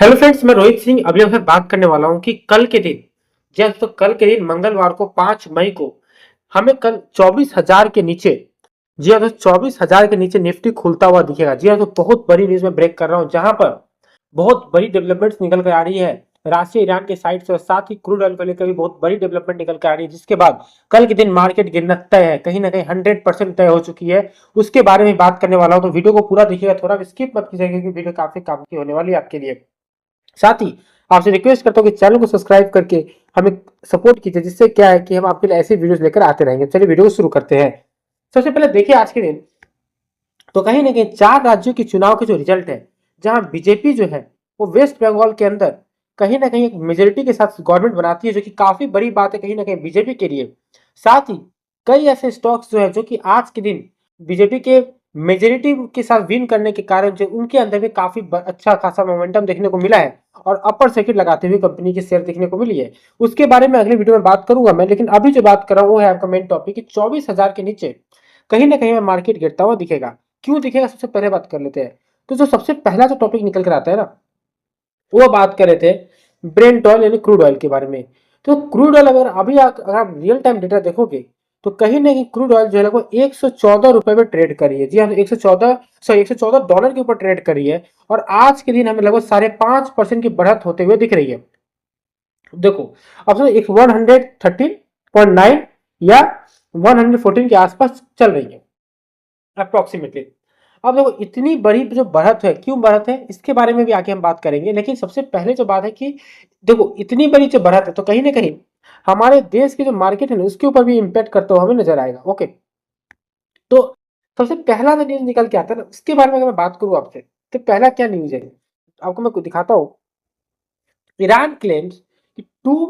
Hello friends, मैं रोहित सिंह अभी आपसे बात करने वाला हूं कि कल के दिन, जी हाँ दोस्तों, कल के दिन मंगलवार को 5 मई को हमें कल 24,000 के नीचे, जी हाँ दोस्तों, 24,000 के नीचे निफ्टी खुलता हुआ दिखेगा। जी हाँ दोस्तों, बहुत बड़ी न्यूज में ब्रेक कर रहा हूं, जहां पर बहुत बड़ी डेवलपमेंट्स निकल कर आ रही है राशिया ईरान के साइड से, और साथ ही क्रूड ऑयल को लेकर भी बहुत बड़ी डेवलपमेंट निकल कर आ रही है, जिसके बाद कल के दिन मार्केट गिरना तय है, कहीं ना कहीं 100% तय हो चुकी है। उसके बारे में बात करने वाला हूं, तो वीडियो को पूरा देखिएगा, थोड़ा स्किप मत कीजिएगा, क्योंकि वीडियो काफी काम की होने वाली है आपके लिए। साथ ही आपसे रिक्वेस्ट करता हूँ कि चैनल को सब्सक्राइब करके हमें सपोर्ट कीजिए, जिससे क्या है कि हम आपके लिए ऐसी वीडियोस लेकर आते रहेंगे। चलिए वीडियो को शुरू करते हैं। सबसे पहले देखिए आज के दिन, तो कहीं ना कहीं 4 राज्यों के चुनाव के जो रिजल्ट है, जहां बीजेपी जो है वो वेस्ट बंगाल के अंदर कहीं ना कहीं एक मेजोरिटी के साथ गवर्नमेंट बनाती है, जो कि काफी बड़ी बात है कहीं ना कहीं बीजेपी के लिए। साथ ही कई ऐसे स्टॉक्स जो है जो कि आज के दिन बीजेपी के मेजोरिटी के साथ विन करने के कारण जो उनके अंदर भी काफी अच्छा खासा मोमेंटम देखने को मिला है, और अपर सर्किट लगाते हुए कंपनी की शेयर देखने को मिली है। उसके बारे में अगली वीडियो में बात करूंगा मैं, लेकिन अभी जो बात कर रहा हूँ वो है आपका मेन टॉपिक कि 24,000 के नीचे कहीं ना कहीं मार्केट गिरता हुआ दिखेगा। क्यों दिखेगा, सबसे पहले बात कर लेते हैं। तो जो सबसे पहला जो टॉपिक निकल कर आता है ना, वो बात कर रहे थे ब्रेंट ऑयल यानी क्रूड ऑयल के बारे में। तो क्रूड ऑयल अगर अभी अगर आप रियल टाइम डेटा देखोगे, तो कहीं ना कहीं क्रूड ऑयल जो है लगभग 114 रुपए में ट्रेड करी है। जी हाँ, 114 डॉलर के ऊपर ट्रेड करी है, और आज के दिन हमें लगभग 5.5% की बढ़त होते हुए दिख रही है। देखो, अब एक 113.9 या 114 के आसपास चल रही है अप्रोक्सीमेटली। अब देखो, इतनी बड़ी जो बढ़त है, क्यों बढ़त है इसके बारे में भी आगे हम बात करेंगे, लेकिन सबसे पहले जो बात है कि देखो, इतनी बड़ी जो बढ़त है तो कहीं ना कहीं हमारे देश की जो मार्केट है ना उसके ऊपर भी इम्पैक्ट करता हुआ हमें नजर आएगा। ओके, तो सबसे पहला जो न्यूज निकल के आता है ना, उसके बारे में अगर मैं बात करूं आपसे, तो पहला क्या न्यूज है आपको मैं दिखाता हूँ। ईरान क्लेम्स कि two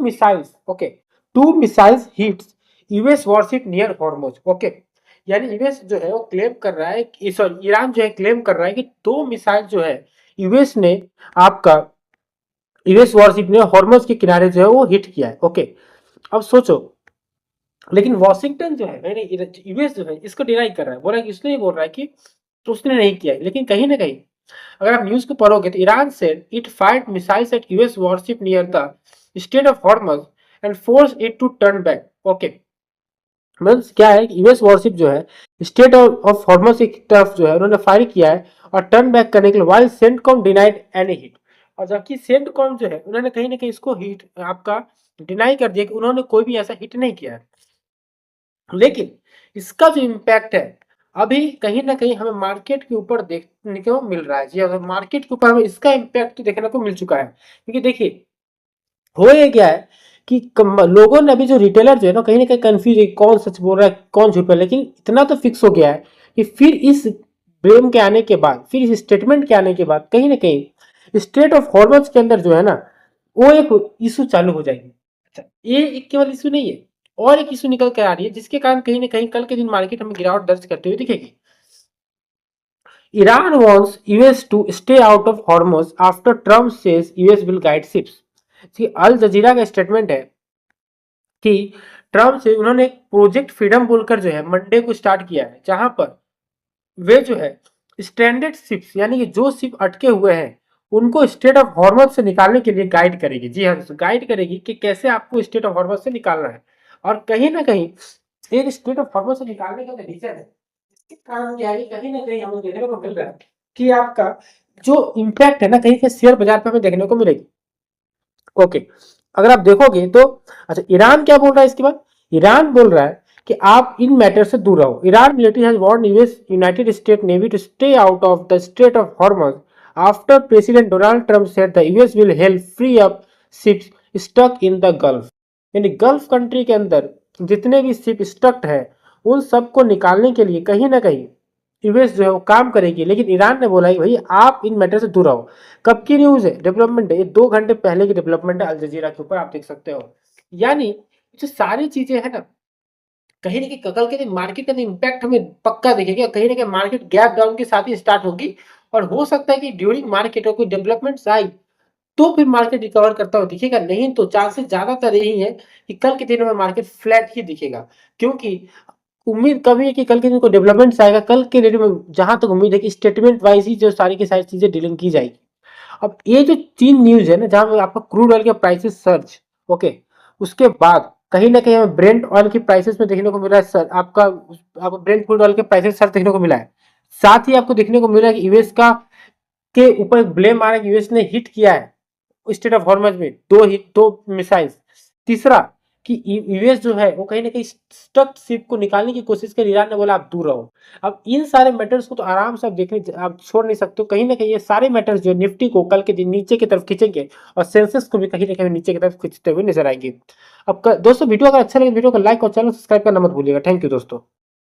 missiles hits US warship near Hormuz. Okay, यानी यूएस जो है वो क्लेम कर रहा है कि सॉरी, ईरान जो है क्लेम कर रहा है कि 2 मिसाइल जो है यूएस ने आपका यूएस वॉरशिप ने हॉर्मुज के किनारे जो है वो हिट किया है। ओके, अब सोचो, लेकिन वॉशिंगटन जो है यूएस जो है इसको डिनाई कर रहा है, बोल रहा है कि इसने ही बोल रहा है कि तो उसने नहीं किया है। लेकिन कहीं ना कहीं अगर आप न्यूज को पढ़ोगे, तो Iran said it fired missiles at US warship near the state of Hormuz and force it to turn back. Okay, means क्या है कि यूएस वॉरशिप जो है स्टेट ऑफ हॉर्मज की तरफ जो है उन्होंने फायर किया है और टर्न बैक करने के लिए, while CENTCOM denied any hit. और जबकि सेंटकॉम जो है उन्होंने कहीं ना कहीं इसको हिट आपका डिनाई कर दिया कि उन्होंने कोई भी ऐसा हिट नहीं किया है। लेकिन इसका जो इम्पैक्ट है अभी कहीं ना कहीं हमें मार्केट के ऊपर देखने को मिल रहा है। जी हाँ, मार्केट के ऊपर हमें इसका इम्पैक्ट तो देखने को मिल चुका है, क्योंकि देखिए हो ये गया है कि लोगों ने अभी जो रिटेलर जो है ना कहीं कंफ्यूज है, कौन सच बोल रहा है कौन झूठ है। लेकिन इतना तो फिक्स हो गया है कि फिर इस ब्लेम के आने के बाद, फिर इस स्टेटमेंट के आने के बाद कहीं ना कहीं स्टेट ऑफ हॉर्मज के अंदर जो है ना वो एक इशू चालू हो जाएगी। अच्छा, ये एक केवल इशू नहीं है, और एक इशू निकल कर आ रही है, जिसके कारण कहीं ना कहीं कल के दिन मार्केट हमें गिरावट दर्ज करते हुए दिखेगी। Iran wants US to stay out of Hormuz after Trump says US will guide ships। अल जजीरा का स्टेटमेंट है कि ट्रम्प से उन्होंने एक प्रोजेक्ट फ्रीडम बोलकर जो है मंडे को स्टार्ट किया है, जहां पर वे जो है स्ट्रैंडेड शिप्स यानी कि जो शिप अटके हुए हैं उनको स्टेट ऑफ हॉर्मज से निकालने के लिए गाइड करेगी। जी हाँ, गाइड करेगी कि कैसे आपको स्टेट ऑफ हॉर्मज से निकालना है। और कहीं ना कहीं एक स्टेट ऑफ हॉर्मज से निकालने का रीजन है, इसके कारण क्या है, कहीं ना कहीं हमें देखने को मिल रहा है कि आपका जो इम्पैक्ट है ना कहीं के शेयर बाजार पे हमें देखने को मिलेगी। ओके, अगर आप देखोगे तो अच्छा, ईरान क्या बोल रहा है इसके बाद। ईरान बोल रहा है कि आप इन मैटर से दूर रहो। Iran military has warned US United State navy to stay out of the strait of Hormuz after president Donald Trump said the US will help free up ships stuck in the Gulf. यानी Gulf country के अंदर जितने भी ship स्टक्ड है उन सबको निकालने के लिए कहीं ना कहीं यूएस जो है वो काम करेगी। लेकिन ईरान ने बोला कि भाई आप इन मैटर से दूर रहो। कब की न्यूज है, डेवलपमेंट है, ये 2 घंटे पहले की डेवलपमेंट है, अल जजीरा के ऊपर आप देख सकते हो। यानी जो सारी चीजें है ना, कहीं ना कहीं कल के दिन मार्केट का इम्पैक्ट हमें पक्का दिखेगा। कहीं ना कहीं मार्केट गैप डाउन के साथ ही स्टार्ट होगी, और हो सकता है कि ड्यूरिंग मार्केट और कोई डेवलपमेंट्स आई तो फिर मार्केट रिकवर करता हुआ दिखेगा, नहीं तो चांसेस ज्यादातर यही है कि कल के दिन में मार्केट फ्लैट ही दिखेगा। क्योंकि उम्मीद कभी है कि कल के दिन को डेवलपमेंट्स आएगा। कल के डेट में जहां तक उम्मीद है कि स्टेटमेंट वाइज ही जो सारी की सारी चीजें डीलिंग की जाएगी। अब ये जो 3 न्यूज़ है ना, जहाँ पे आपका क्रूड ऑयल के प्राइसेस सर्ज, ओके, उसके बाद कहीं न कहीं हमें ब्रेंट ऑयल की प्राइसेस में देखने को मिला है सर, आपको ब्रेंट क्रूड ऑयल के प्राइसेस सर्ज देखने को मिला है। साथ ही आपको देखने को मिला है कि यूएस का के ऊपर एक ब्लेम आ रहा है कि यूएस ने हिट किया है स्टेट ऑफ हॉर्मज में 2 मिसाइल्स। तीसरा कि यूएस जो है वो कहीं ना कहीं स्टक शिप को निकालने की कोशिश कर, ईरान ने बोला आप दूर रहो। अब इन सारे मैटर्स को तो आराम से आप देखने आप छोड़ नहीं सकते हो। कहीं ना कहीं ये सारे मैटर्स जो निफ्टी को कल के दिन नीचे की तरफ खींचेंगे और सेंसेक्स को भी कहीं ना कहीं नीचे की तरफ खींचते हुए नजर आएंगे। अब दोस्तों वीडियो अगर अच्छा लगे वीडियो को लाइक और चैनल सब्सक्राइब करना मत भूलिएगा। थैंक यू दोस्तों।